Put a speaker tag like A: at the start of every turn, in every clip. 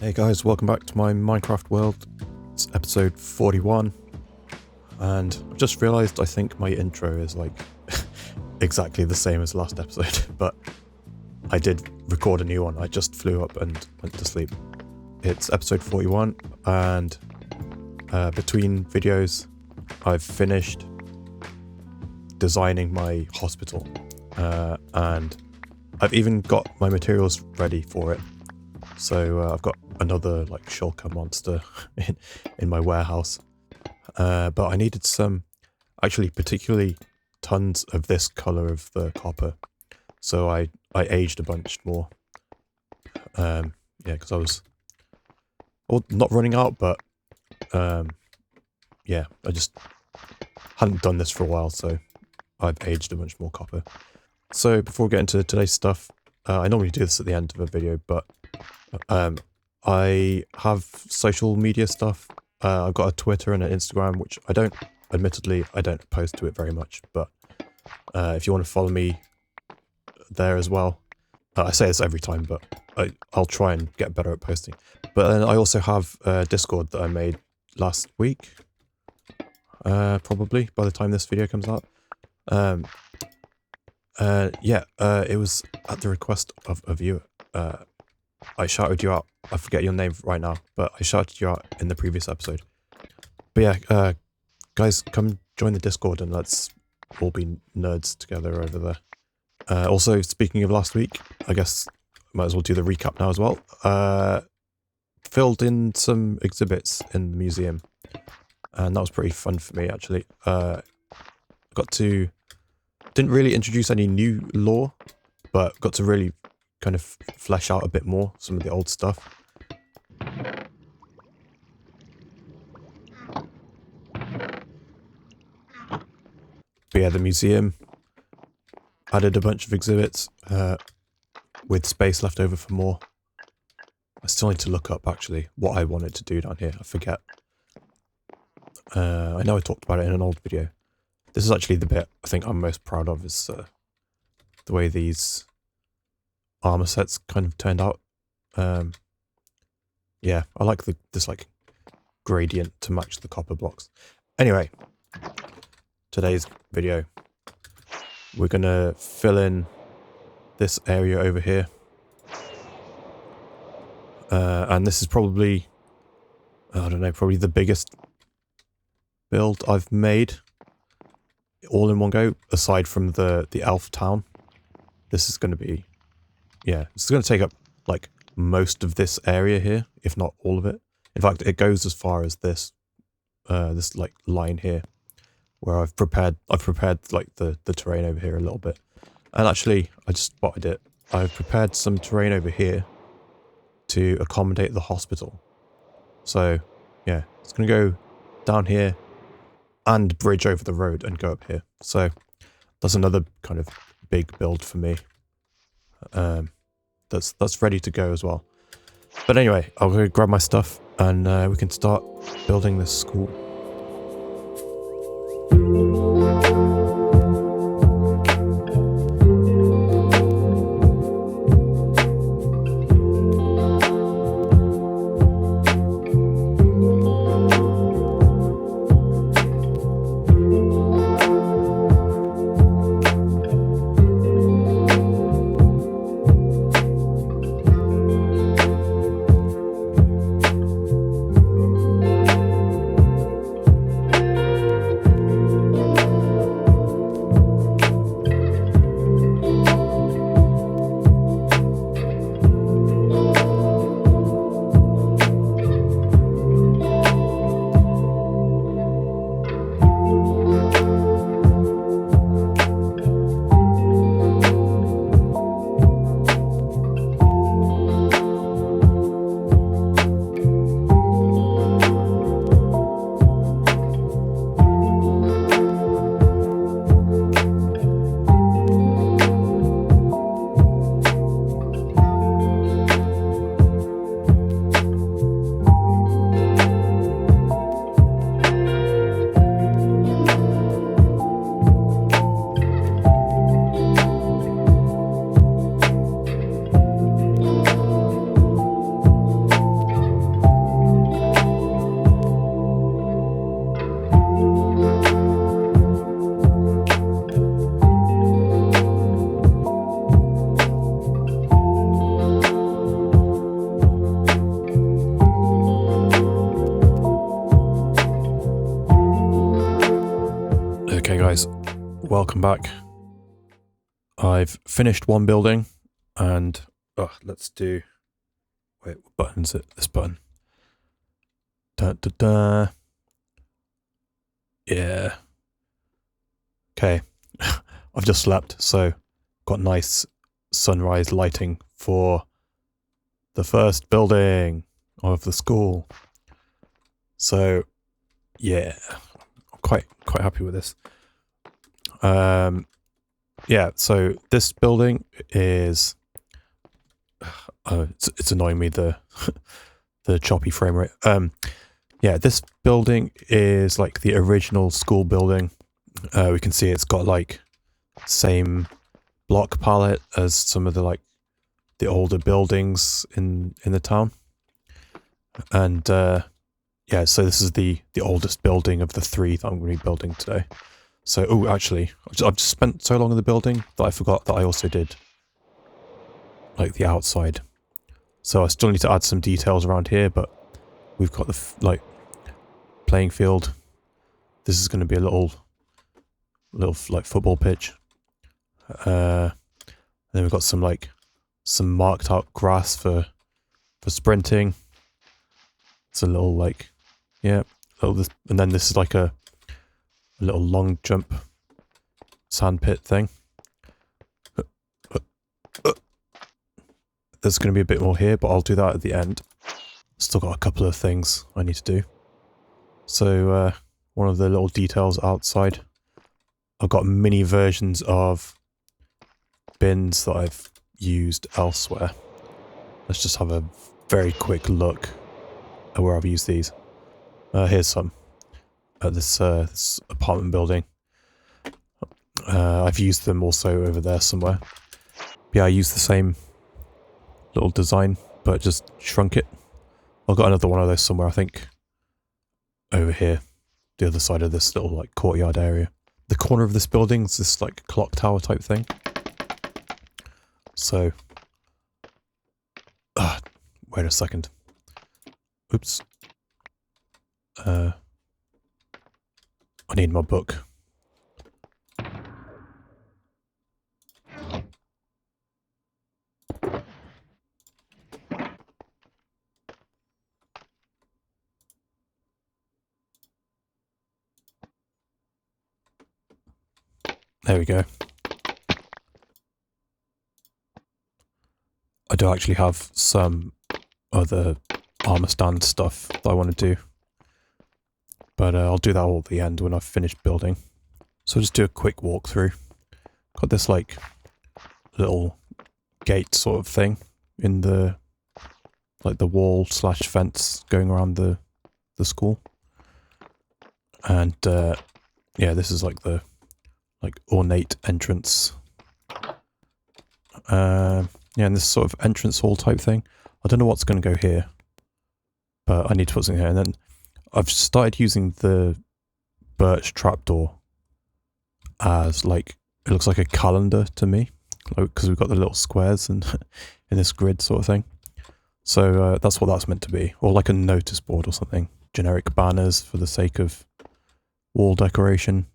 A: Hey guys, welcome back to my Minecraft world. It's episode 41, and I've just realised I think my intro is like exactly the same as last episode, but I did record a new one. I just flew up and went to sleep. It's episode 41, and between videos I've finished designing my hospital, and I've even got my materials ready for it. So I've got another like shulker monster in my warehouse, but I needed some, actually particularly tons of this color of the copper, so I aged a bunch more. Yeah, because I was not running out, but yeah, I just hadn't done this for a while, so I've aged a bunch more copper. So before we get into today's stuff, I normally do this at the end of a video, but I have social media stuff. I've got a Twitter and an Instagram, which admittedly, I don't post to it very much, but if you want to follow me there as well, I say this every time, but I'll try and get better at posting. But then I also have Discord that I made last week, probably by the time this video comes out. Yeah, it was at the request of a viewer. I shouted you out. I forget your name right now, but I shouted you out in the previous episode. But yeah, guys, come join the Discord and let's all be nerds together over there. Also, speaking of last week, I guess I might as well do the recap now as well. Filled in some exhibits in the museum, and that was pretty fun for me, actually. Didn't really introduce any new lore, but got to really kind of flesh out a bit more some of the old stuff. But yeah, the museum added a bunch of exhibits with space left over for more. I still need to look up actually what I wanted to do down here. I forget. I know I talked about it in an old video. This is actually the bit I think I'm most proud of, is the way these armor sets kind of turned out. Yeah, I like this like gradient to match the copper blocks. Anyway, today's video, we're gonna fill in this area over here, and this is probably, I don't know, probably the biggest build I've made all in one go, aside from the elf town. This is going to be, yeah, it's going to take up like most of this area here, if not all of it. In fact, it goes as far as this this like line here, where I've prepared like the terrain over here a little bit. And actually, I just spotted it. I've prepared some terrain over here to accommodate the hospital. So yeah, it's going to go down here and bridge over the road and go up here. So that's another kind of big build for me. That's ready to go as well. But anyway, I'll go grab my stuff and we can start building this school. Welcome back. I've finished one building and let's do, wait, what button is it? This button. Da da da. Yeah. Okay. I've just slept, so got nice sunrise lighting for the first building of the school. So yeah, I'm quite happy with this. Yeah, so this building is it's annoying me, the the choppy frame rate. Yeah, this building is like the original school building. We can see it's got like same block palette as some of the like the older buildings in the town. And yeah, so this is the oldest building of the three that I'm going to be building today. So, oh, actually, I've just spent so long in the building that I forgot that I also did like the outside. So I still need to add some details around here, but we've got the like playing field. This is going to be a little like football pitch. Then we've got some marked out grass for sprinting. It's a little like, yeah, and then this is like a little long jump sandpit thing. There's going to be a bit more here, but I'll do that at the end. Still got a couple of things I need to do. So one of the little details outside, I've got mini versions of bins that I've used elsewhere. Let's just have a very quick look at where I've used these. Here's some at this apartment building. I've used them also over there somewhere. Yeah, I used the same little design, but just shrunk it. I've got another one of those somewhere, I think, over here, the other side of this little like courtyard area. The corner of this building is this like clock tower type thing. So, wait a second. Oops. I need my book. There we go. I do actually have some other armor stand stuff that I want to do. But I'll do that all at the end when I've finished building. So I'll just do a quick walkthrough. Got this like little gate sort of thing in the like the wall / fence going around the school. And yeah, this is like the ornate entrance. Yeah, and this sort of entrance hall type thing. I don't know what's going to go here, but I need to put something here. And then I've started using the birch trapdoor as like, it looks like a calendar to me, because we've got the little squares and in this grid sort of thing. So that's what that's meant to be, or like a notice board or something. Generic banners for the sake of wall decoration.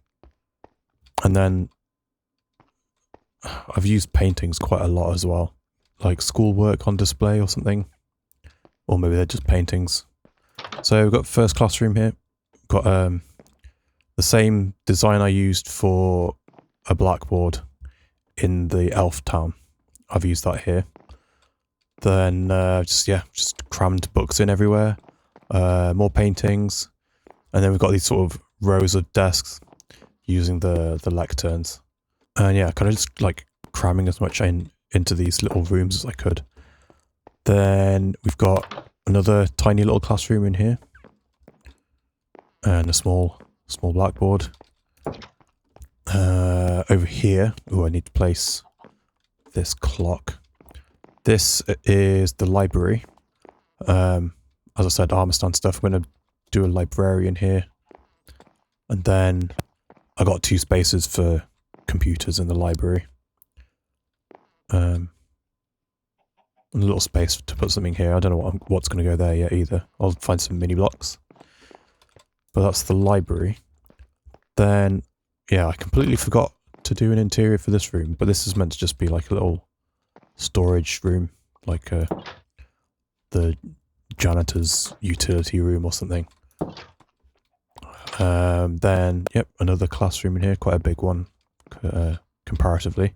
A: And then I've used paintings quite a lot as well, like schoolwork on display or something, or maybe they're just paintings. So we've got first classroom here. We've got the same design I used for a blackboard in the elf town. I've used that here. Then just crammed books in everywhere. More paintings, and then we've got these sort of rows of desks using the lecterns. And yeah, kind of just like cramming as much into these little rooms as I could. Then we've got another tiny little classroom in here. And a small blackboard. Over here, I need to place this clock. This is the library. As I said, armor stand stuff. I'm going to do a librarian here. And then I got 2 spaces for computers in the library. And a little space to put something here. I don't know what's going to go there yet either. I'll find some mini blocks. But that's the library. Then, yeah, I completely forgot to do an interior for this room, but this is meant to just be like a little storage room, like the janitor's utility room or something. Then, yep, another classroom in here, quite a big one, comparatively.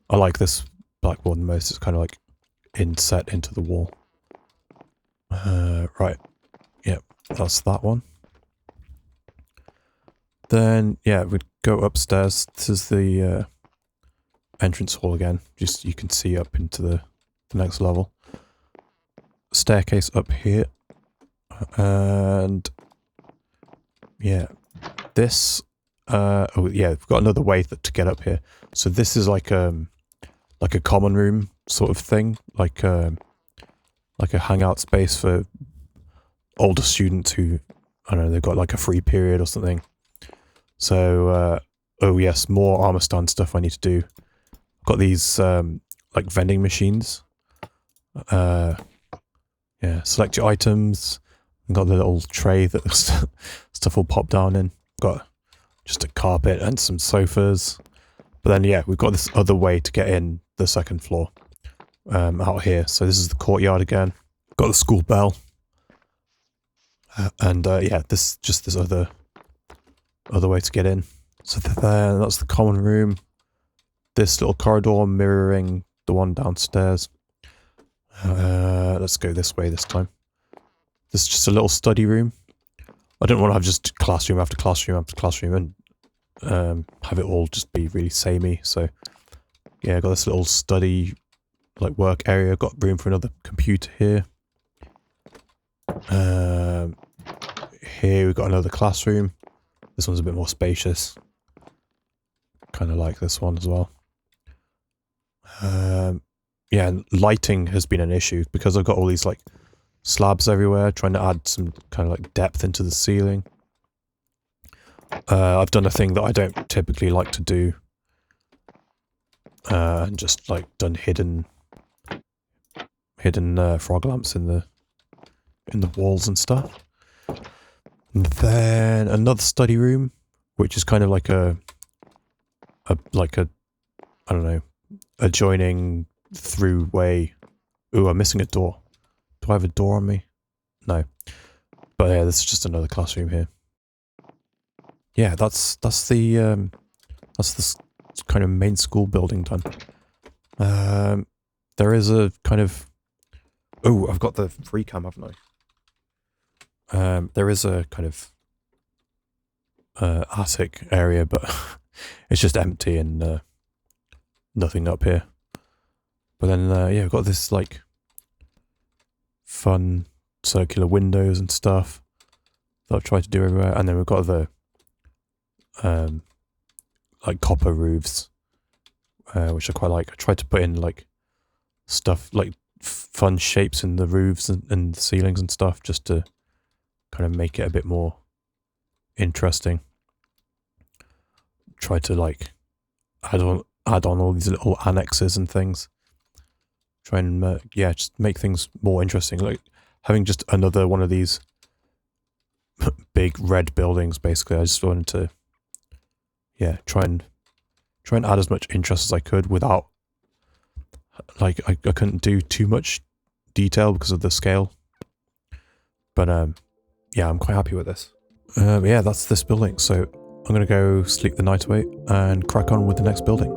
A: I like this blackboard the most. It's kind of like inset into the wall. Right, yep, that's that one. Then, yeah, we'd go upstairs. This is the entrance hall again. Just you can see up into the next level. Staircase up here. And yeah, this oh yeah, we've got another way to get up here. So this is like a common room sort of thing, like a hangout space for older students who, I don't know, they've got like a free period or something. So oh yes, more armor stand stuff I need to do. I've got these like vending machines. Yeah, select your items. I've got the little tray that stuff will pop down in. Got just a carpet and some sofas. But then yeah, we've got this other way to get in the second floor out here. So this is the courtyard again. Got the school bell. And yeah, this other way to get in. So there, that's the common room. This little corridor mirroring the one downstairs. Let's go this way this time. This is just a little study room. I don't want to have just classroom after classroom after classroom and have it all just be really samey. So yeah, I got this little study like work area. Got room for another computer here. Here we've got another classroom. This one's a bit more spacious. Kind of like this one as well. Yeah, and lighting has been an issue because I've got all these like slabs everywhere, trying to add some kind of like depth into the ceiling. I've done a thing that I don't typically like to do. And just like done hidden frog lamps in the walls and stuff. And then another study room, which is kind of like a I don't know, adjoining throughway. Ooh, I'm missing a door. Do I have a door on me? No. But yeah, this is just another classroom here. Yeah, that's the kind of main school building done. There is a kind of... Oh, I've got the free cam, haven't I? There is a kind of attic area, but it's just empty and nothing up here. But then, yeah, we've got this, like, fun circular windows and stuff that I've tried to do everywhere. And then we've got the, like, copper roofs, which I quite like. I tried to put in, like, stuff, like, fun shapes in the roofs and the ceilings and stuff, just to kind of make it a bit more interesting. Try to, like, add on all these little annexes and things. Try and, yeah, just make things more interesting. Like, having just another one of these big red buildings, basically. I just wanted to, yeah, try and add as much interest as I could without, like, I couldn't do too much detail because of the scale. But, yeah, I'm quite happy with this. Yeah, that's this building. So I'm going to go sleep the night away and crack on with the next building.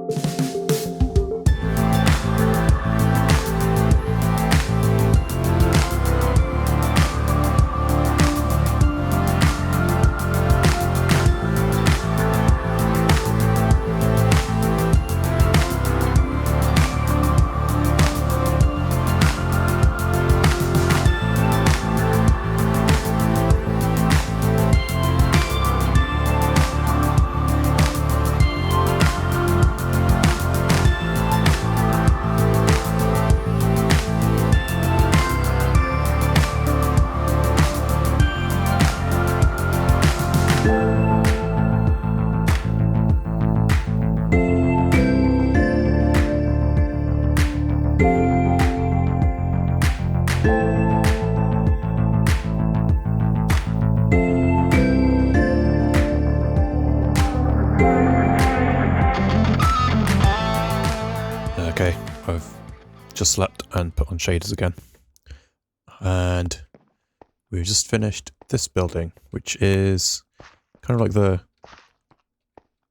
A: just slept and put on shaders again. And we've just finished this building, which is kind of like the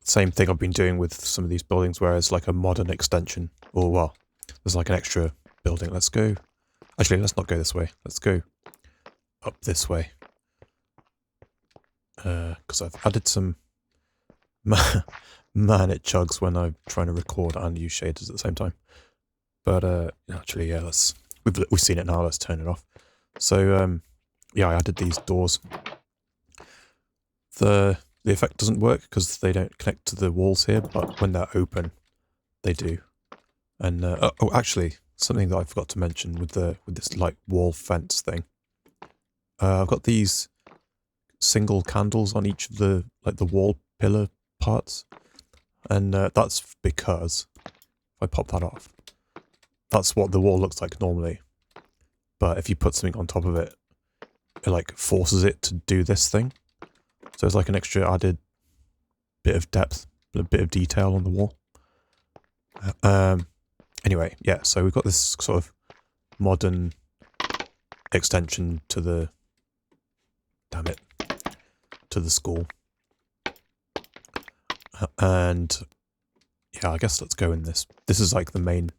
A: same thing I've been doing with some of these buildings, where it's like a modern extension, or well, there's like an extra building. Let's go. Actually, let's not go this way. Let's go up this way. Because I've added some... Man, it chugs when I'm trying to record and use shaders at the same time. But actually, yeah, we've seen it now. Let's turn it off. So yeah, I added these doors. The effect doesn't work because they don't connect to the walls here, but when they're open, they do. And oh, actually, something that I forgot to mention with this like wall fence thing. I've got these single candles on each of the wall pillar parts, and that's because if I pop that off, that's what the wall looks like normally. But if you put something on top of it, it like forces it to do this thing. So it's like an extra added bit of depth, a bit of detail on the wall. Anyway, yeah, so we've got this sort of modern extension to the... Damn it. To the school. And yeah, I guess let's go in this. This is like the main...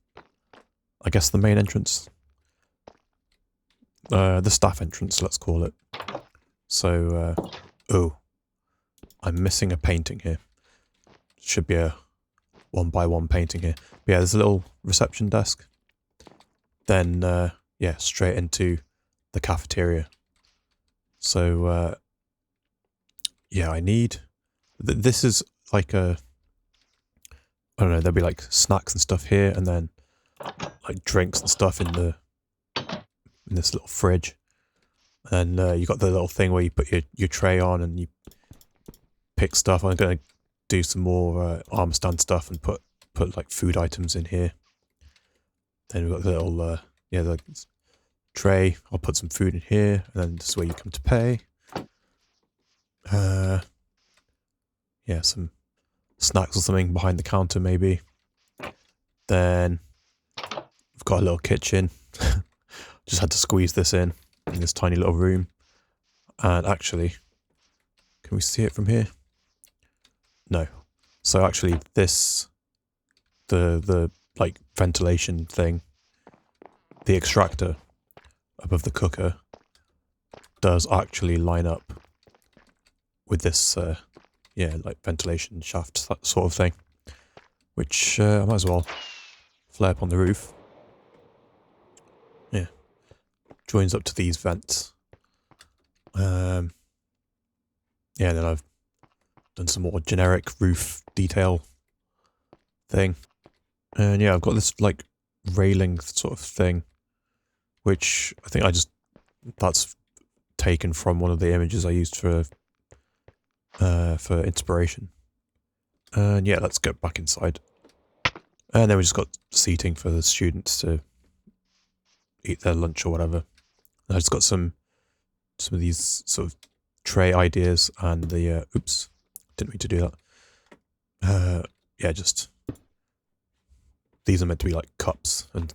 A: I guess the main entrance. The staff entrance, let's call it. So, oh. I'm missing a painting here. Should be a 1x1 painting here. But yeah, there's a little reception desk. Then, yeah, straight into the cafeteria. So, yeah, I need... This is like a... I don't know, there'll be like snacks and stuff here, and then like drinks and stuff in this little fridge. And you got the little thing where you put your tray on and you pick stuff. I'm going to do some more arm stand stuff and put like food items in here. Then we've got the little yeah, the tray. I'll put some food in here, and then this is where you come to pay. Yeah, some snacks or something behind the counter maybe. Then we've got a little kitchen. Just had to squeeze this in this tiny little room. And actually, can we see it from here? No. So actually this, the like ventilation thing, the extractor above the cooker does actually line up with this, yeah, like ventilation shaft, that sort of thing. Which I might as well flare up on the roof. Yeah. Joins up to these vents. Yeah, then I've done some more generic roof detail thing. And yeah, I've got this like railing sort of thing, which I think that's taken from one of the images I used for inspiration. And yeah, let's get back inside. And then we just got seating for the students to eat their lunch or whatever. And I just got some of these sort of tray ideas and the oops, didn't mean to do that. Yeah, just these are meant to be like cups and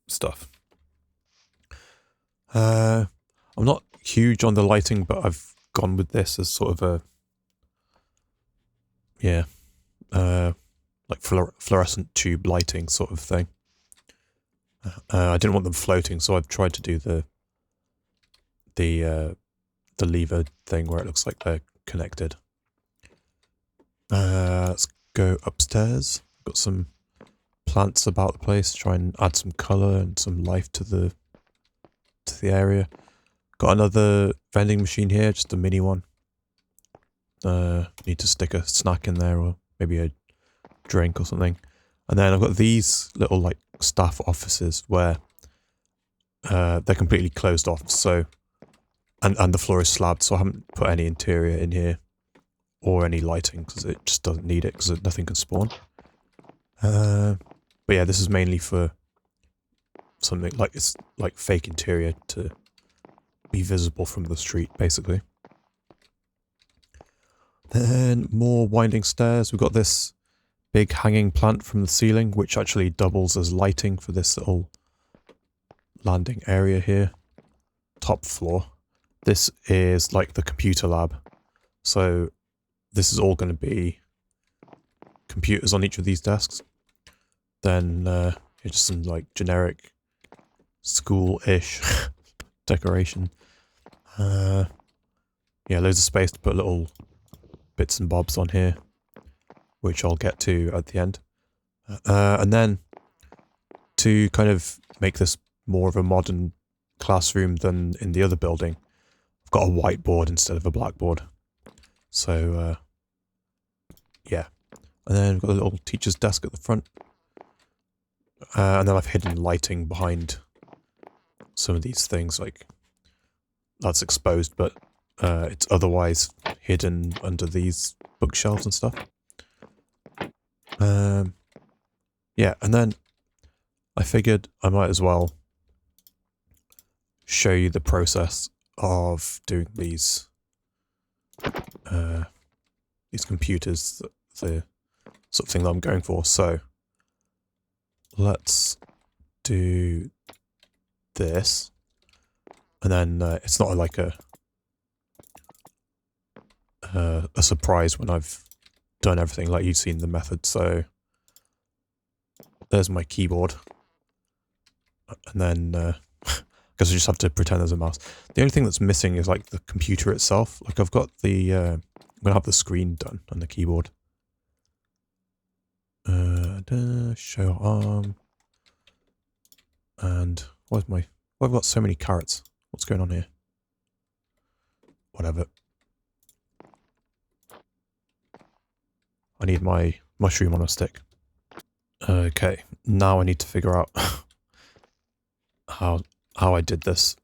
A: stuff. I'm not huge on the lighting, but I've gone with this as sort of a, yeah, like fluorescent tube lighting sort of thing. I didn't want them floating, so I've tried to do the lever thing where it looks like they're connected. Let's go upstairs. Got some plants about the place to try and add some colour and some life to the area. Got another vending machine here, just a mini one. Need to stick a snack in there or maybe a drink or something. And then I've got these little like staff offices where they're completely closed off, so and the floor is slabbed, so I haven't put any interior in here or any lighting because it just doesn't need it because nothing can spawn. But yeah, this is mainly for something like, it's like fake interior to be visible from the street, basically. Then more winding stairs. We've got this big hanging plant from the ceiling, which actually doubles as lighting for this little landing area here. Top floor. This is like the computer lab. So this is all going to be computers on each of these desks. Then just some like generic school-ish decoration. Yeah, loads of space to put little bits and bobs on here, which I'll get to at the end. And then to kind of make this more of a modern classroom than in the other building, I've got a whiteboard instead of a blackboard. So yeah, and then I've got a little teacher's desk at the front, and then I've hidden lighting behind some of these things, like that's exposed, but it's otherwise hidden under these bookshelves and stuff. Yeah, and then I figured I might as well show you the process of doing these computers, the sort of thing that I'm going for. So let's do this, and then it's not like a surprise when I've done everything, like you've seen the method. So there's my keyboard, and then I guess I just have to pretend there's a mouse. The only thing that's missing is like the computer itself. Like I've got the I'm gonna have the screen done and the keyboard. Show arm. And where's my... I've got so many carrots. What's going on here? Whatever. I need my mushroom on a stick. Okay, now I need to figure out how I did this.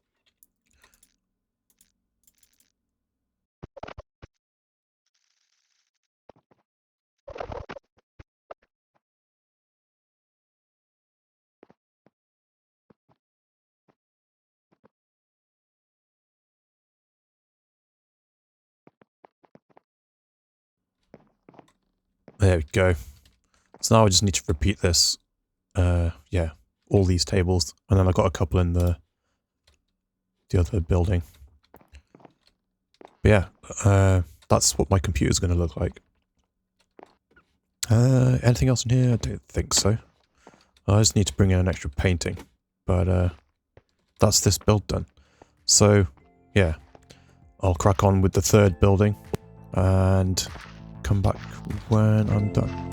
A: There we go. So now I just need to repeat this. Yeah, all these tables, and then I've got a couple in the other building. But yeah, that's what my computer's going to look like. Anything else in here? I don't think so. I just need to bring in an extra painting, but that's this build done. So yeah, I'll crack on with the third building and come back when I'm done.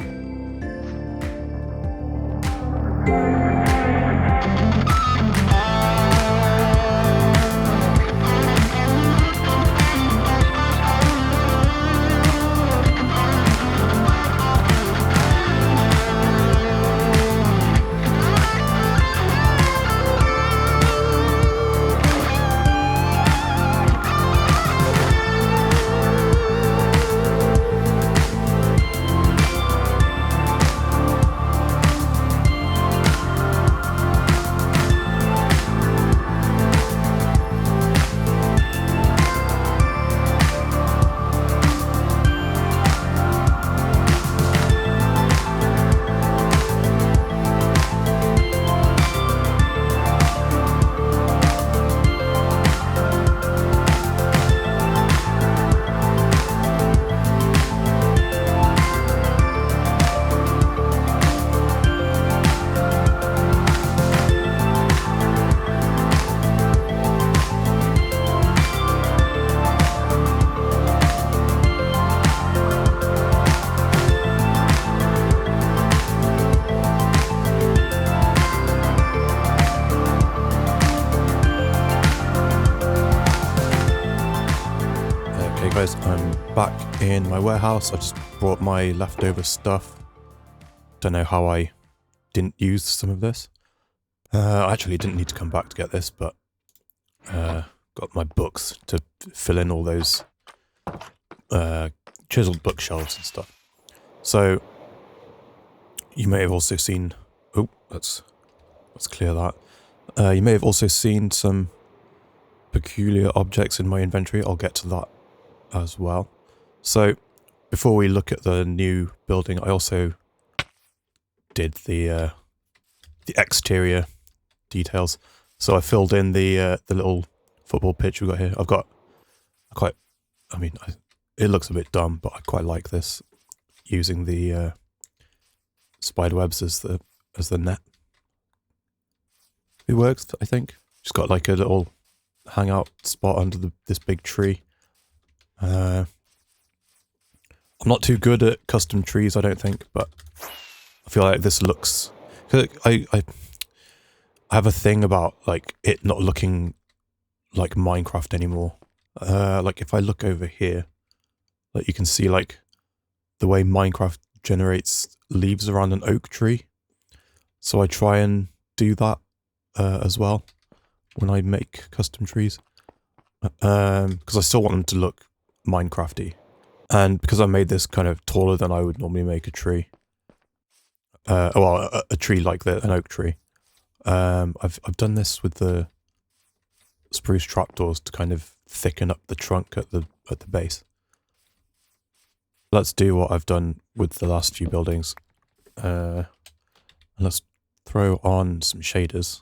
A: Guys, I'm back in my warehouse. I just brought my leftover stuff. Don't know how I didn't use some of this. I actually didn't need to come back to get this, but got my books to fill in all those chiseled bookshelves and stuff. So you may have also seen... Oh, let's clear that. You may have also seen some peculiar objects in my inventory. I'll get to that as well. So before we look at the new building, I also did the exterior details. So I filled in the little football pitch we've got here. I've got it looks a bit dumb, but I quite like this, using the spider webs as the net. It works, I think. Just got like a little hangout spot under this big tree. I'm not too good at custom trees, I don't think, but I feel like this looks... Cause I have a thing about like it not looking like Minecraft anymore. Like if I look over here, like you can see like the way Minecraft generates leaves around an oak tree. So I try and do that as well when I make custom trees, because I still want them to look Minecrafty, and because I made this kind of taller than I would normally make a tree. A tree like an oak tree. I've done this with the spruce trapdoors to kind of thicken up the trunk at the base. Let's do what I've done with the last few buildings. And let's throw on some shaders.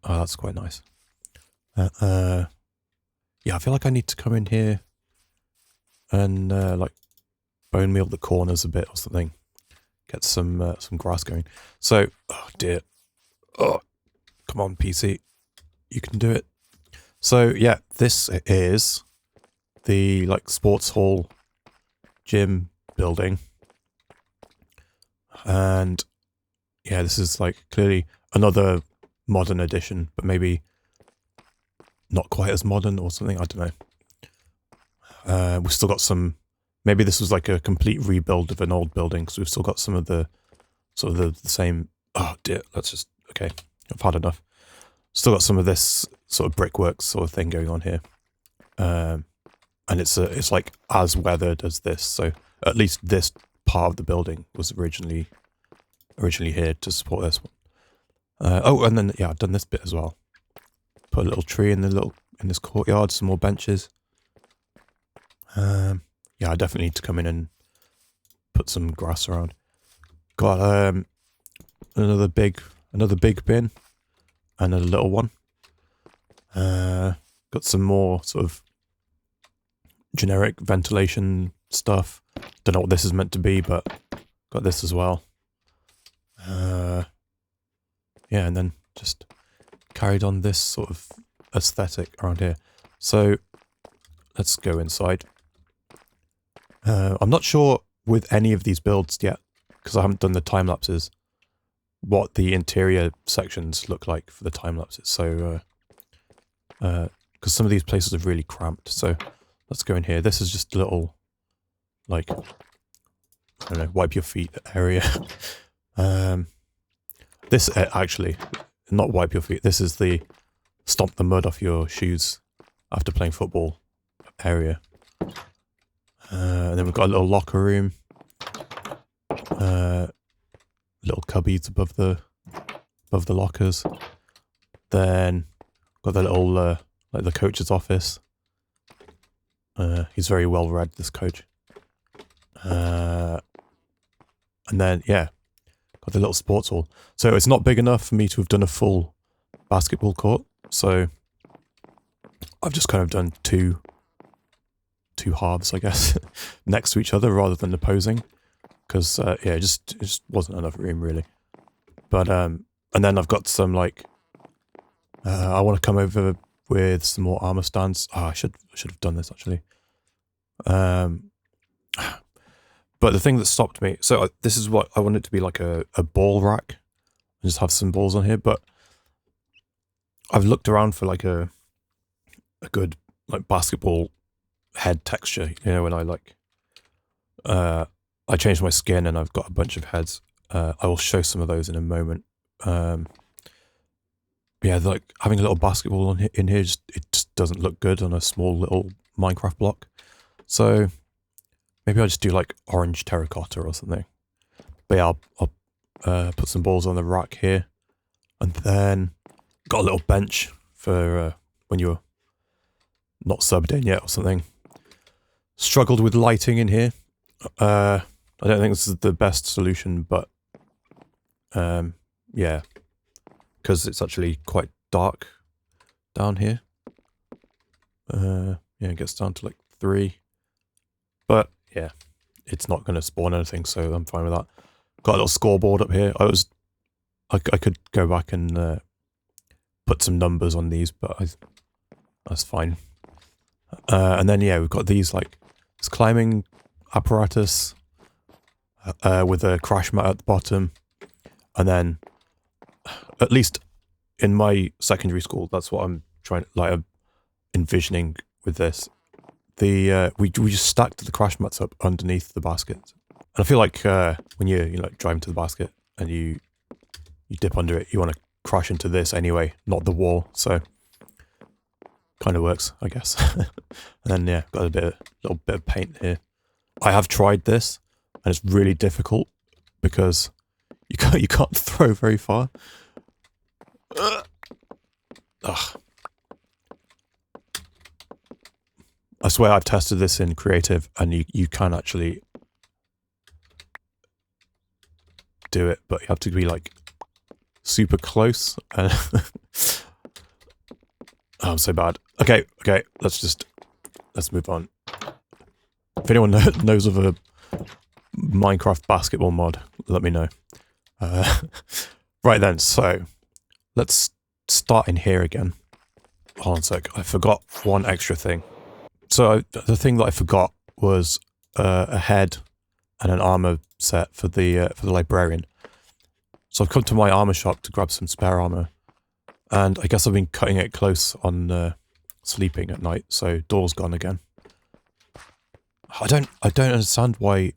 A: Oh, that's quite nice. Yeah, I feel like I need to come in here and like bone meal the corners a bit or something. Get some grass going. So, oh dear. Oh, come on, PC. You can do it. So, yeah, this is the like sports hall gym building. And yeah, this is like clearly another modern edition, but maybe not quite as modern or something. I don't know. We've still got some... Maybe this was like a complete rebuild of an old building, because we've still got some of the sort of the same... Oh dear, let's just... Okay, I've had enough. Still got some of this sort of brickwork sort of thing going on here. And it's like as weathered as this, so at least this part of the building was originally here to support this one. Oh, and then yeah, I've done this bit as well. Put a little tree in this courtyard, some more benches. Yeah, I definitely need to come in and put some grass around. Got another big bin and a little one. Got some more sort of generic ventilation stuff. Don't know what this is meant to be, but got this as well. Yeah, and then just carried on this sort of aesthetic around here. So let's go inside. I'm not sure with any of these builds yet, because I haven't done the time lapses, what the interior sections look like for the time lapses. So, because some of these places are really cramped. So let's go in here. This is just a little, like, I don't know, wipe your feet area. This actually, not wipe your feet. This is the stomp the mud off your shoes after playing football area. And then we've got a little locker room. Little cubbies above the lockers. Then got the little like the coach's office. He's very well read, this coach. And then yeah, got the little sports hall. So it's not big enough for me to have done a full basketball court. So I've just kind of done two halves, I guess, next to each other rather than opposing, because yeah, it just wasn't enough room really. But and then I've got some like I want to come over with some more armor stands. Oh, I should have done this actually. But the thing that stopped me, so this is what I want it to be, like a ball rack, and just have some balls on here. But I've looked around for like a good like basketball head texture, you know, when I like I changed my skin and I've got a bunch of heads. I will show some of those in a moment. Yeah, like having a little basketball in here, it just doesn't look good on a small little Minecraft block. So maybe I'll just do like orange terracotta or something. But yeah, I'll put some balls on the rack here, and then got a little bench for when you're not subbed in yet or something. Struggled with lighting in here. I don't think this is the best solution, but yeah, because it's actually quite dark down here. Yeah, it gets down to like 3. But yeah, it's not going to spawn anything, so I'm fine with that. Got a little scoreboard up here. I could go back and put some numbers on these, but that's fine. And then yeah, we've got these like this climbing apparatus with a crash mat at the bottom, and then at least in my secondary school, that's what I'm I'm envisioning with this. We just stacked the crash mats up underneath the basket, and I feel like when you like drive into the basket and you dip under it, you want to crash into this anyway, not the wall. So kind of works, I guess. And then yeah, got a little bit of paint here. I have tried this, and it's really difficult because you can't throw very far. Ugh. I swear I've tested this in creative, and you can actually do it, but you have to be like super close. Oh, I'm so bad. Okay, let's move on. If anyone knows of a Minecraft basketball mod, let me know. Right then, so let's start in here again. Hold on a sec, I forgot one extra thing. So the thing that I forgot was a head and an armor set for the librarian. So I've come to my armor shop to grab some spare armor, and I guess I've been cutting it close on sleeping at night. So door's gone again. I don't understand why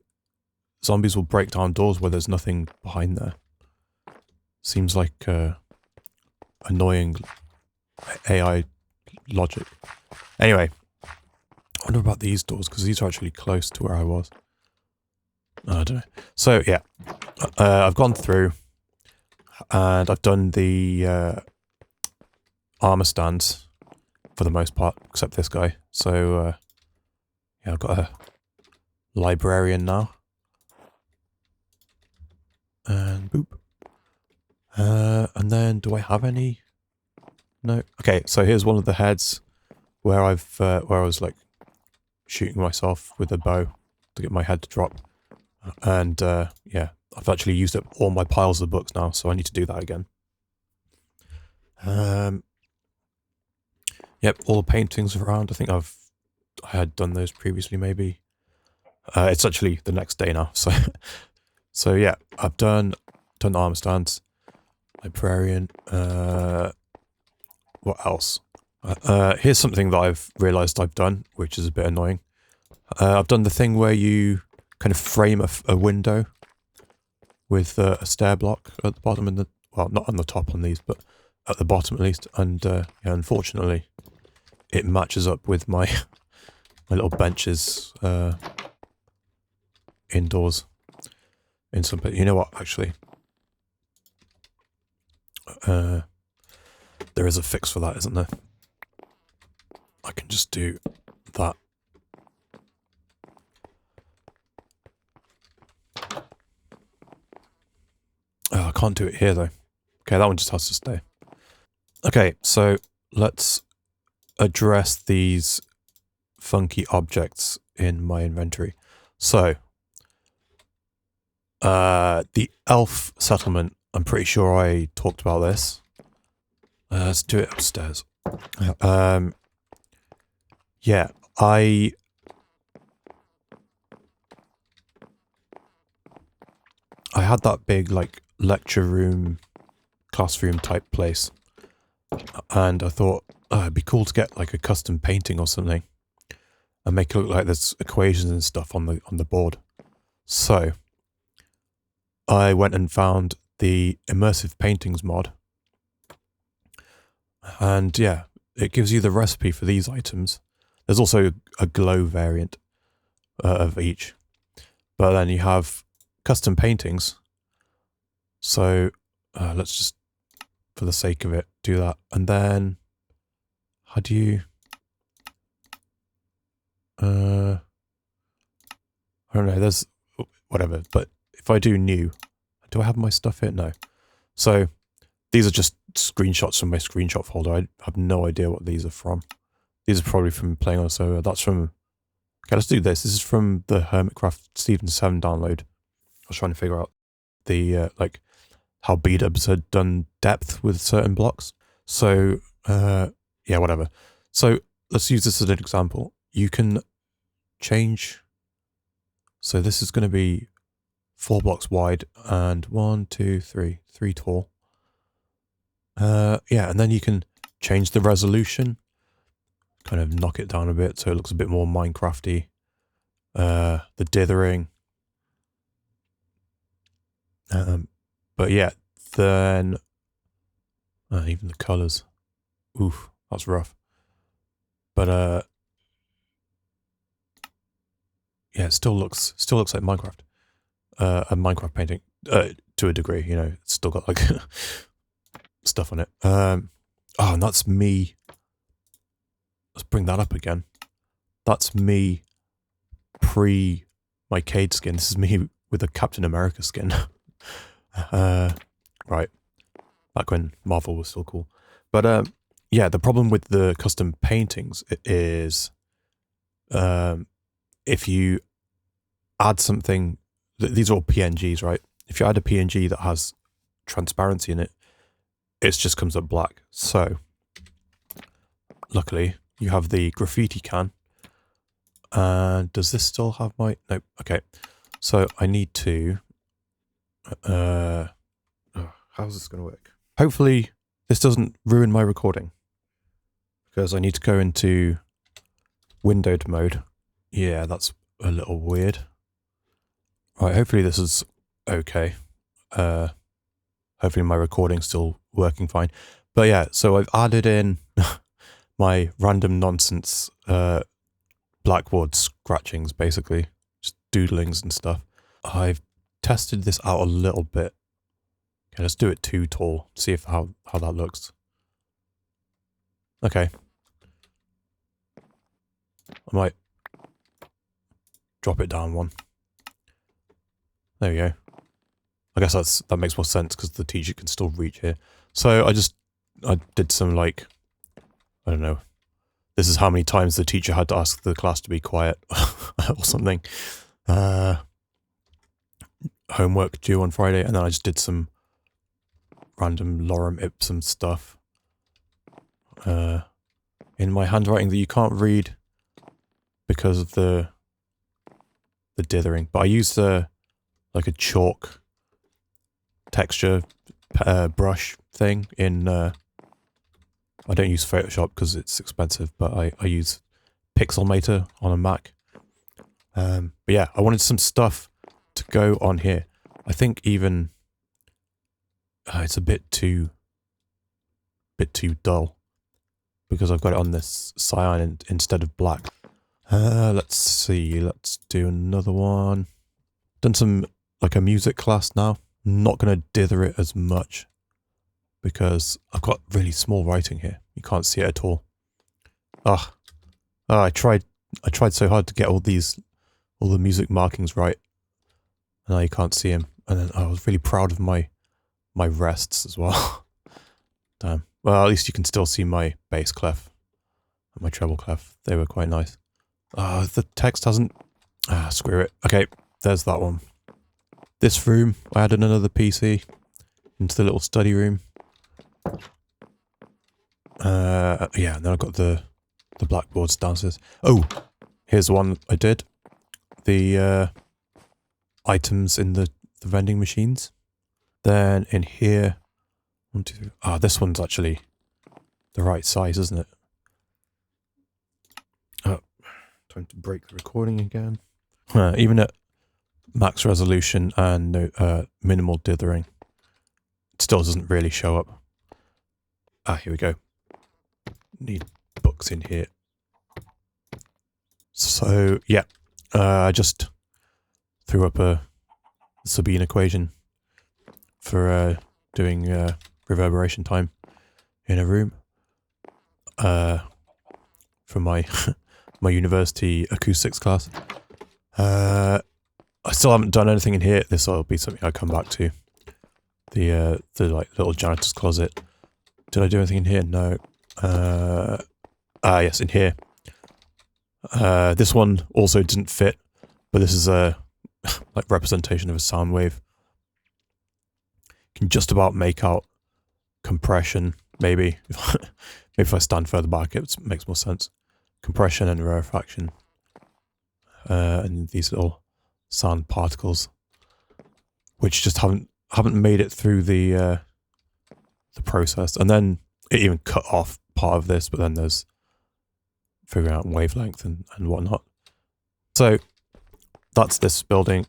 A: zombies will break down doors where there's nothing behind there. Seems like annoying AI logic. Anyway. I wonder about these doors, because these are actually close to where I was. I don't know. So, yeah. I've gone through, and I've done the armor stands, for the most part, except this guy. So, yeah, I've got a librarian now. And boop. And then, do I have any? No. Okay, so here's one of the heads where I was, like, shooting myself with a bow to get my head to drop. And yeah, I've actually used up all my piles of books now, so I need to do that again. Yep, all the paintings around. I think I had done those previously, maybe. It's actually the next day now, so so yeah, I've done the armor stands, librarian. What else? Here's something that I've realised I've done, which is a bit annoying. I've done the thing where you kind of frame a window with a stair block at the bottom and well, not on the top on these, but at the bottom at least. And yeah, unfortunately, it matches up with my my little benches indoors. In some, you know what? Actually, there is a fix for that, isn't there? I can just do that. Oh, I can't do it here though. Okay, that one just has to stay. Okay, so let's address these funky objects in my inventory. So, the elf settlement, I'm pretty sure I talked about this. Let's do it upstairs. Yeah, I had that big, like, lecture room, classroom type place, and I thought it'd be cool to get like a custom painting or something and make it look like there's equations and stuff on the board. So I went and found the immersive paintings mod, and yeah, it gives you the recipe for these items. There's also a glow variant of each, but then you have custom paintings. So let's just, for the sake of it, do that. And then, how do you... I don't know, there's... whatever, but if I do new, do I have my stuff here? No. So, these are just screenshots from my screenshot folder. I have no idea what these are from. These are probably from playing on a server. That's from... Okay, let's do this. This is from the Hermitcraft Season 7 download. I was trying to figure out the, like, how B-dubs had done depth with certain blocks. So, yeah, whatever. So, let's use this as an example. You can change... So this is going to be 4 blocks wide and 1, 2, 3 tall. Yeah, and then you can change the resolution, kind of knock it down a bit so it looks a bit more Minecrafty. The dithering. But yeah, then even the colors. Oof, that's rough. But yeah, it still looks like Minecraft. A Minecraft painting to a degree. You know, it's still got like stuff on it. Oh, and that's me. Let's bring that up again. That's me pre my Cade skin. This is me with a Captain America skin. Right. Back when Marvel was still cool. But yeah, the problem with the custom paintings is if you add something, these are all PNGs, right? If you add a PNG that has transparency in it, it just comes up black. So, luckily, you have the graffiti can. And does this still have my... Nope. Okay. So, I need to... how's this going to work? Hopefully, this doesn't ruin my recording. Because I need to go into windowed mode. Yeah, that's a little weird. Right, hopefully this is okay. Hopefully my recording's still working fine. But yeah, so I've added in my random nonsense blackboard scratchings, basically. Just doodlings and stuff. I've tested this out a little bit. Okay, let's do it too tall. See if how that looks. Okay. I might drop it down one. There we go. I guess that makes more sense because the teacher can still reach here. So I did some like, I don't know. This is how many times the teacher had to ask the class to be quiet or something. Homework due on Friday, and then I just did some random lorem ipsum stuff in my handwriting that you can't read because of the dithering. But I used like a chalk texture brush thing in... I don't use Photoshop because it's expensive, but I use Pixelmator on a Mac. But yeah, I wanted some stuff to go on here. I think even it's a bit too dull because I've got it on this cyan instead of black. Let's see. Let's do another one. Done some like a music class now. Not gonna dither it as much because I've got really small writing here. You can't see it at all. I tried so hard to get all the music markings right. And now you can't see them. And then I was really proud of my rests as well. Damn. Well, at least you can still see my bass clef and my treble clef. They were quite nice. The text hasn't... screw it. Okay, there's that one. This room, I added another PC into the little study room. Yeah, and then I've got the blackboards downstairs. Oh, here's the one I did. The items in the vending machines. Then in here, 1, 2, 3. This one's actually the right size, isn't it? Oh, time to break the recording again. Even at max resolution and no, minimal dithering, it still doesn't really show up. Here we go. Need books in here. So, yeah. I just threw up a Sabine equation for doing reverberation time in a room. For my my university acoustics class. I still haven't done anything in here. This will be something I come back to. The like little janitor's closet. Did I do anything in here? No. Yes, in here. This one also didn't fit, but this is a like representation of a sound wave. You can just about make out compression, maybe. Maybe if I stand further back, it makes more sense. Compression and rarefaction. And these little sound particles, which just haven't made it through the process. And then it even cut off part of this, but then there's figuring out wavelength and whatnot. So that's this building.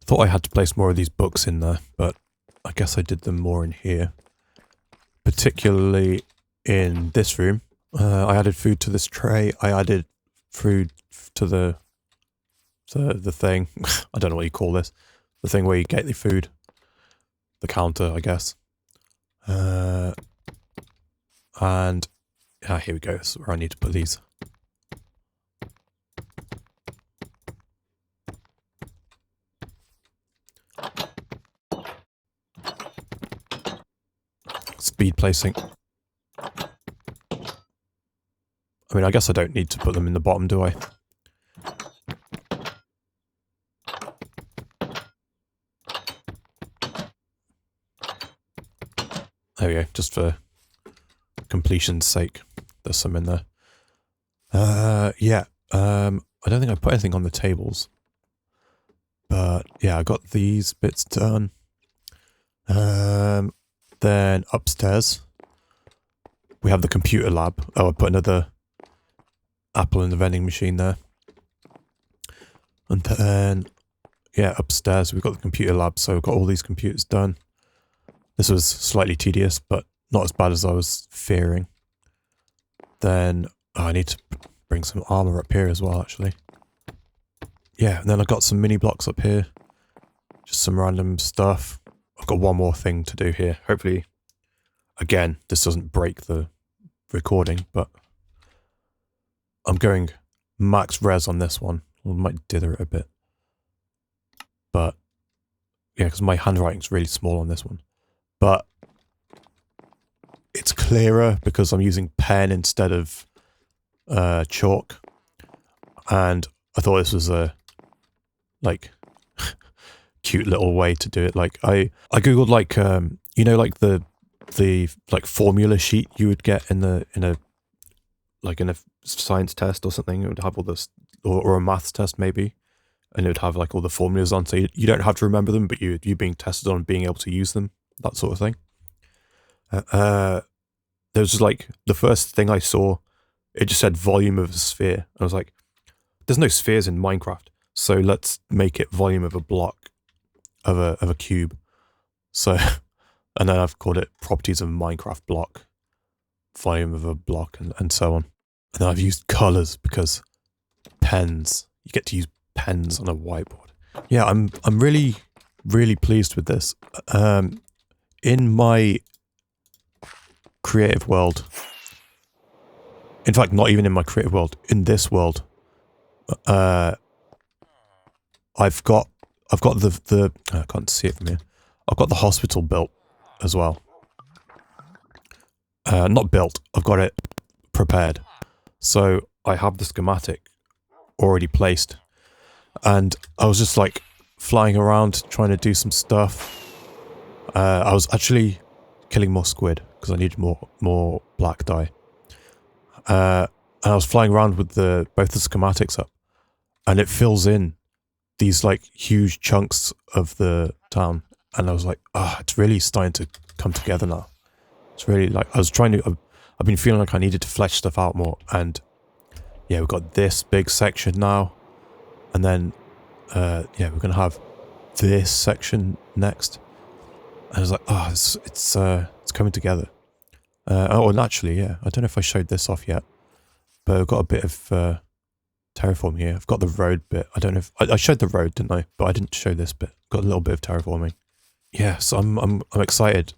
A: Thought I had to place more of these books in there, but I guess I did them more in here. Particularly in this room. I added food to this tray. I added food to the thing. I don't know what you call this. The thing where you get the food. The counter, I guess. And here we go. This is where I need to put these. Speed placing. I mean, I guess I don't need to put them in the bottom, do I? There we go, just for completion's sake. There's some in there. Yeah, I don't think I put anything on the tables. But yeah, I got these bits done. Then upstairs, we have the computer lab. Oh, I put another apple in the vending machine there. And then, yeah, upstairs we've got the computer lab, so we've got all these computers done. This was slightly tedious, but not as bad as I was fearing. Then, I need to bring some armor up here as well, actually. Yeah, and then I've got some mini blocks up here. Just some random stuff. I've got one more thing to do here. Hopefully, again, this doesn't break the recording, but I'm going max res on this one. I might dither it a bit. But, yeah, because my handwriting's really small on this one. But it's clearer because I'm using pen instead of chalk. And I thought this was a, like, cute little way to do it. Like, I googled, like, you know, like the like formula sheet you would get in a science test or something. It would have all this, or a maths test maybe, and it would have like all the formulas on, so you don't have to remember them, but you're being tested on being able to use them, that sort of thing. There was just like the first thing I saw, it just said volume of a sphere. I was like, there's no spheres in Minecraft, so let's make it volume of a block of a cube. So, and then I've called it properties of Minecraft block, volume of a block, and so on. And then I've used colors because pens, you get to use pens on a whiteboard. Yeah, I'm really, really pleased with this. In my creative world, in fact, not even in my creative world, in this world, I've got the I can't see it from here. I've got the hospital built as well. Not built, I've got it prepared. So I have the schematic already placed. And I was just like flying around trying to do some stuff. I was actually killing more squid because I needed more black dye. And I was flying around with both the schematics up, and it fills in these like huge chunks of the town. And I was like, it's really starting to come together now. It's really like, I've been feeling like I needed to flesh stuff out more. And yeah, we've got this big section now. And then, yeah, we're going to have this section next. And I was like, it's coming together. And actually, yeah, I don't know if I showed this off yet, but I've got a bit of terraforming here. I've got the road bit. I don't know if I showed the road, didn't I? But I didn't show this bit. Got a little bit of terraforming. Yeah, so I'm excited.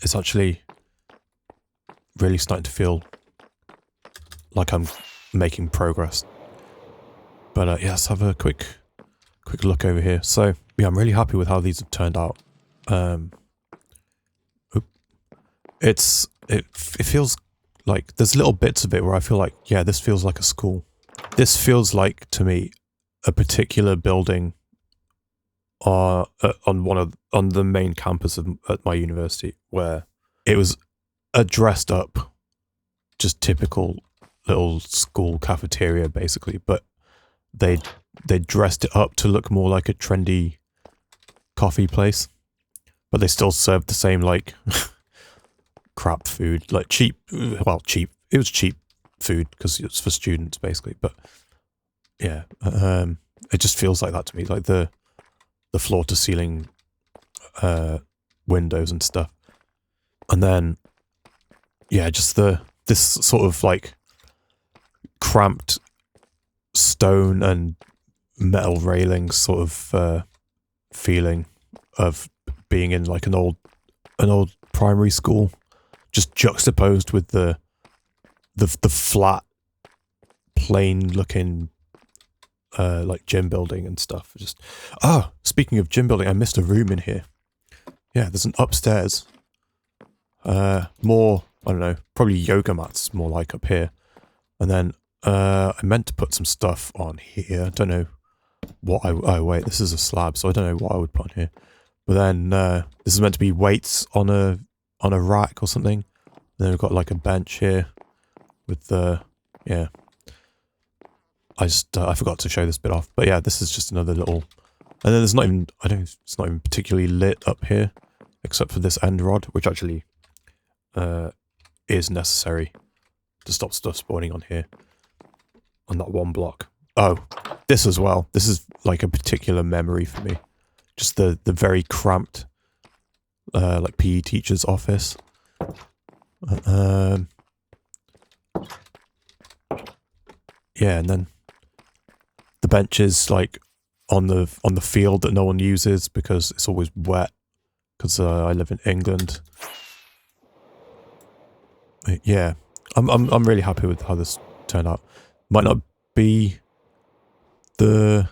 A: It's actually really starting to feel like I'm making progress. But yeah, let's have a quick look over here. So yeah, I'm really happy with how these have turned out. it feels like there's little bits of it where I feel like, yeah, this feels like a school. This feels like, to me, a particular building on the main campus at my university, where it was a dressed up, just typical little school cafeteria, basically, but they dressed it up to look more like a trendy coffee place, but they still served the same like crap food, like cheap. It was cheap food because it was for students, basically. But yeah, it just feels like that to me, like the floor to ceiling windows and stuff, and then yeah, just this sort of like cramped stone and metal railings sort of feeling of being in like an old primary school, just juxtaposed with the flat, plain looking like gym building and stuff. Just speaking of gym building, I missed a room in here. Yeah, there's an upstairs. More, I don't know, probably yoga mats more like up here. And then I meant to put some stuff on here. I don't know what wait, this is a slab, so I don't know what I would put on here. But then this is meant to be weights on a rack or something. And then we've got like a bench here with yeah. I forgot to show this bit off. But yeah, this is just another little, and then there's not even, it's not even particularly lit up here, except for this end rod, which actually is necessary to stop stuff spawning on here, on that one block. Oh, this as well. This is like a particular memory for me. Just the very cramped, like PE teacher's office. Yeah, and then the benches like on the field that no one uses because it's always wet. Because I live in England. Yeah, I'm really happy with how this turned out. Might not be the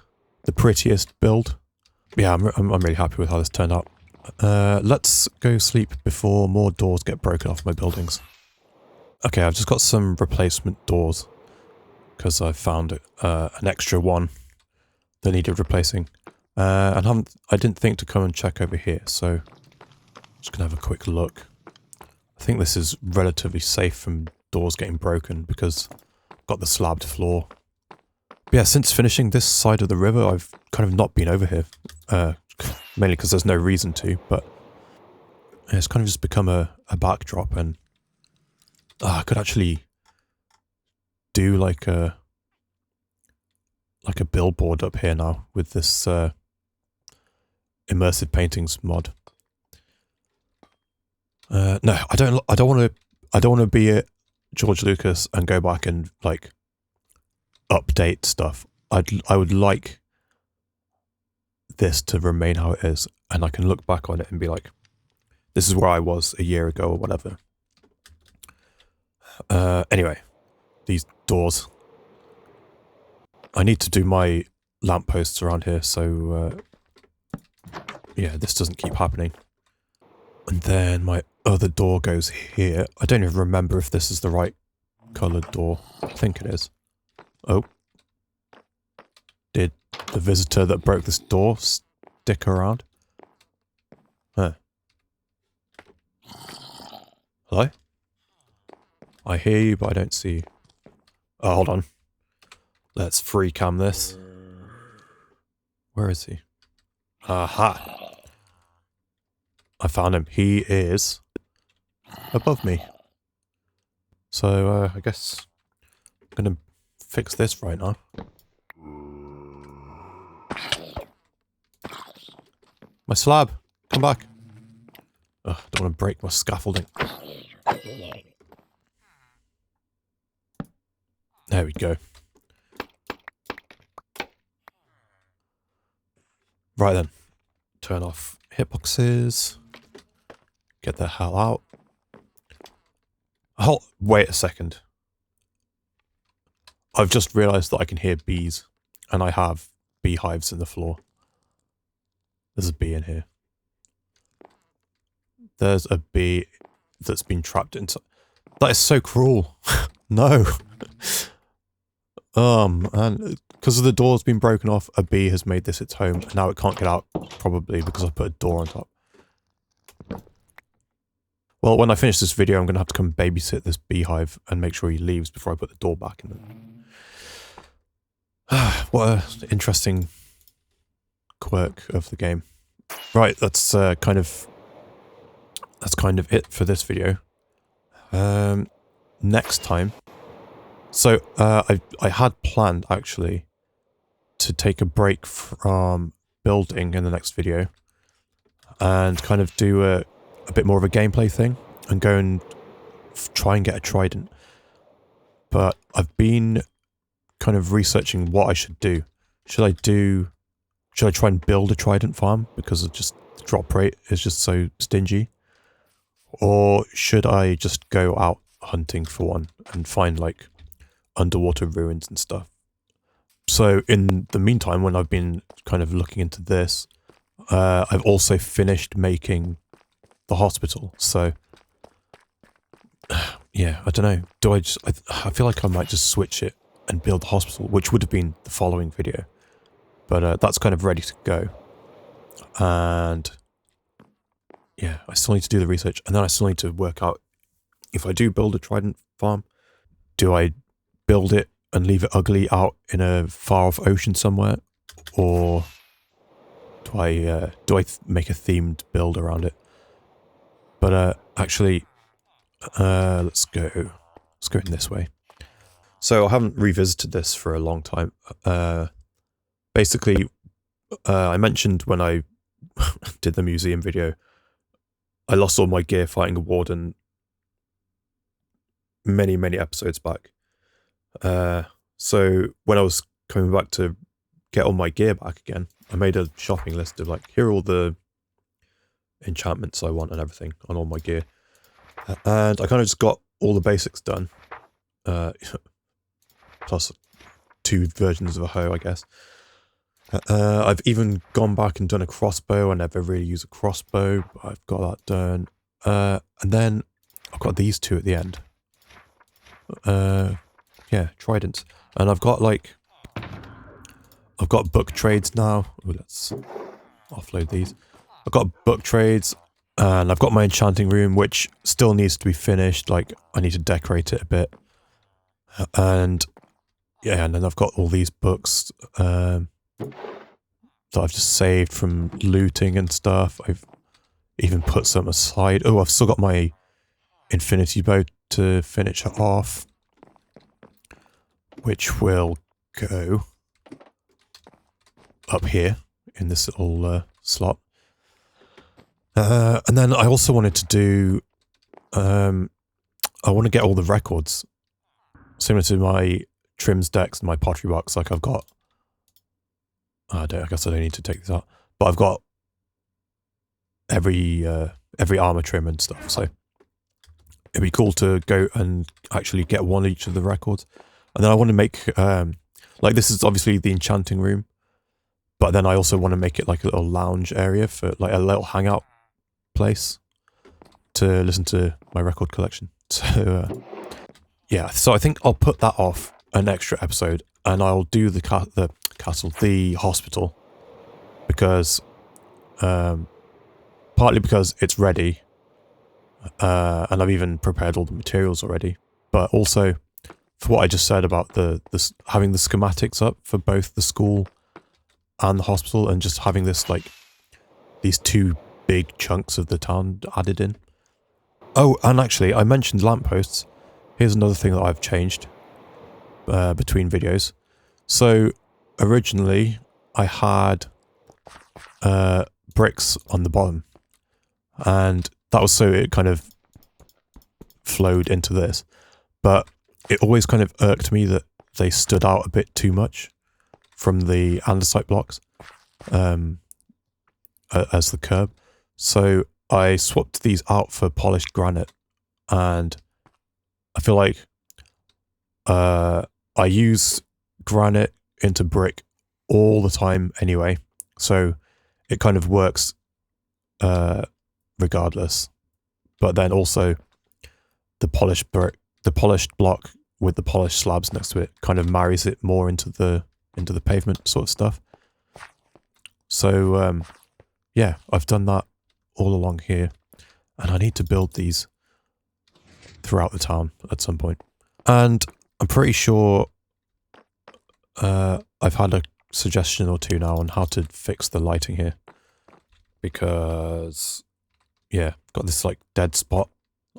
A: prettiest build. Yeah, I'm really happy with how this turned out. Let's go sleep before more doors get broken off my buildings. Okay, I've just got some replacement doors because I found an extra one that needed replacing. And I didn't think to come and check over here, so I'm just gonna have a quick look. I think this is relatively safe from doors getting broken because I've got the slabbed floor. But yeah, since finishing this side of the river, I've kind of not been over here. Mainly because there's no reason to, but it's kind of just become a backdrop, and I could actually do like a billboard up here now with this immersive paintings mod. No, I don't want to be a George Lucas and go back and like update stuff. I would like this to remain how it is, and I can look back on it and be like, this is where I was a year ago or whatever. Anyway, these doors. I need to do my lampposts around here, so yeah, this doesn't keep happening. And then my other door goes here. I don't even remember if this is the right coloured door. I think it is. Oh. Did the visitor that broke this door stick around? Huh. Hello? I hear you, but I don't see you. Oh, hold on. Let's free cam this. Where is he? Aha! I found him. He is above me. So, I guess I'm gonna fix this right now. My slab! Come back! Ugh, don't want to break my scaffolding. There we go. Right then. Turn off hitboxes. Get the hell out. Oh, wait a second. I've just realised that I can hear bees. And I have beehives in the floor. There's a bee in here. There's a bee that's been trapped into. That is so cruel. No. And because the door's been broken off, a bee has made this its home, and now it can't get out, probably because I put a door on top. Well, when I finish this video, I'm going to have to come babysit this beehive and make sure he leaves before I put the door back in there. What an interesting quirk of the game. Right, that's kind of it for this video. Next time. So, I had planned, actually, to take a break from building in the next video and kind of do a bit more of a gameplay thing and go and try and get a trident. But I've been kind of researching what I should do. Should I try and build a trident farm because of just the drop rate is just so stingy? Or should I just go out hunting for one and find like underwater ruins and stuff? So in the meantime, when I've been kind of looking into this, I've also finished making the hospital. So yeah, I don't know. I feel like I might just switch it and build the hospital, which would have been the following video. But that's kind of ready to go. And yeah, I still need to do the research, and then I still need to work out if I do build a trident farm, do I build it and leave it ugly out in a far off ocean somewhere, or do I make a themed build around it? But actually, let's go in this way. So I haven't revisited this for a long time. Basically, I mentioned when I did the museum video, I lost all my gear fighting a warden many episodes back. So when I was coming back to get all my gear back again, I made a shopping list of like, here are all the enchantments I want and everything on all my gear. And I kind of just got all the basics done. Plus 2 versions of a hoe, I guess. I've even gone back and done a crossbow. I never really use a crossbow, but I've got that done. And then I've got these 2 at the end. Yeah, tridents. And I've got book trades now. Ooh, let's offload these. I've got book trades, and I've got my enchanting room, which still needs to be finished. Like, I need to decorate it a bit. And yeah, and then I've got all these books that I've just saved from looting and stuff. I've even put some aside. Oh, I've still got my infinity bow to finish it off, which will go up here in this little slot. And then I also wanted to do, I want to get all the records, similar to my trims decks and my pottery box. Like I've got, I guess I don't need to take this out, but I've got every armor trim and stuff. So it'd be cool to go and actually get one each of the records. And then I want to make, like this is obviously the enchanting room, but then I also want to make it like a little lounge area for like a little hangout place to listen to my record collection. So yeah, so I think I'll put that off an extra episode, and I'll do the castle, the hospital, because partly because it's ready, and I've even prepared all the materials already, but also for what I just said about having the schematics up for both the school and the hospital, and just having this like these 2 big chunks of the town added in. Oh, and actually, I mentioned lampposts. Here's another thing that I've changed between videos. So originally, I had bricks on the bottom, and that was so it kind of flowed into this. But it always kind of irked me that they stood out a bit too much from the andesite blocks as the curb. So I swapped these out for polished granite, and I feel like I use granite into brick all the time anyway, so it kind of works regardless. But then also the polished block with the polished slabs next to it kind of marries it more into the pavement sort of stuff. So yeah, I've done that all along here, and I need to build these throughout the town at some point. And I'm pretty sure I've had a suggestion or two now on how to fix the lighting here, because yeah, got this like dead spot.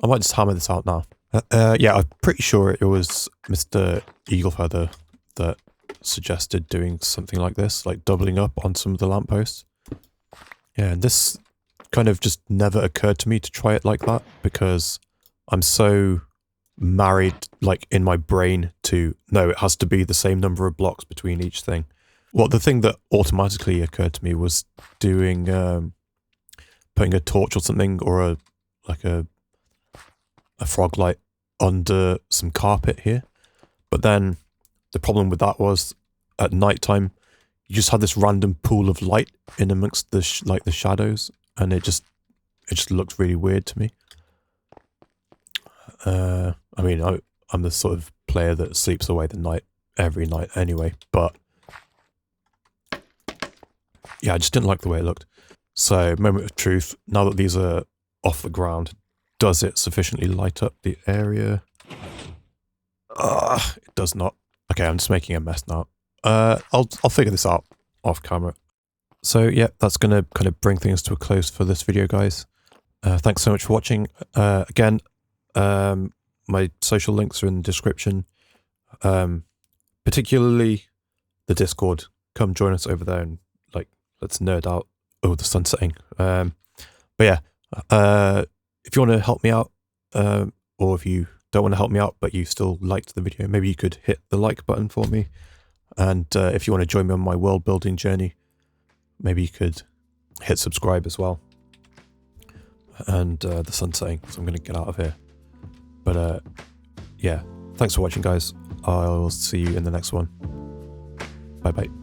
A: I might just hammer this out now. Yeah, I'm pretty sure it was Mr. Eaglefeather that suggested doing something like this, like doubling up on some of the lampposts. Yeah, and this kind of just never occurred to me to try it like that, because I'm so married, like, in my brain to, no, it has to be the same number of blocks between each thing. Well, the thing that automatically occurred to me was doing, putting a torch or something, or a frog light under some carpet here. But then the problem with that was, at night time, you just had this random pool of light in amongst the shadows, and it just looked really weird to me. I mean, I'm the sort of player that sleeps away the night every night anyway, but yeah, I just didn't like the way it looked. So, moment of truth, now that these are off the ground, does it sufficiently light up the area? It does not. Okay, I'm just making a mess now. I'll figure this out off camera. So yeah, that's gonna kind of bring things to a close for this video, guys. Thanks so much for watching. Again, my social links are in the description. Particularly the Discord. Come join us over there and let's nerd out over the sun setting. But yeah, if you want to help me out, or if you don't want to help me out but you still liked the video, maybe you could hit the like button for me. And if you want to join me on my world building journey, maybe you could hit subscribe as well. And the sun's setting, so I'm going to get out of here. But yeah, thanks for watching, guys. I'll see you in the next one. Bye bye.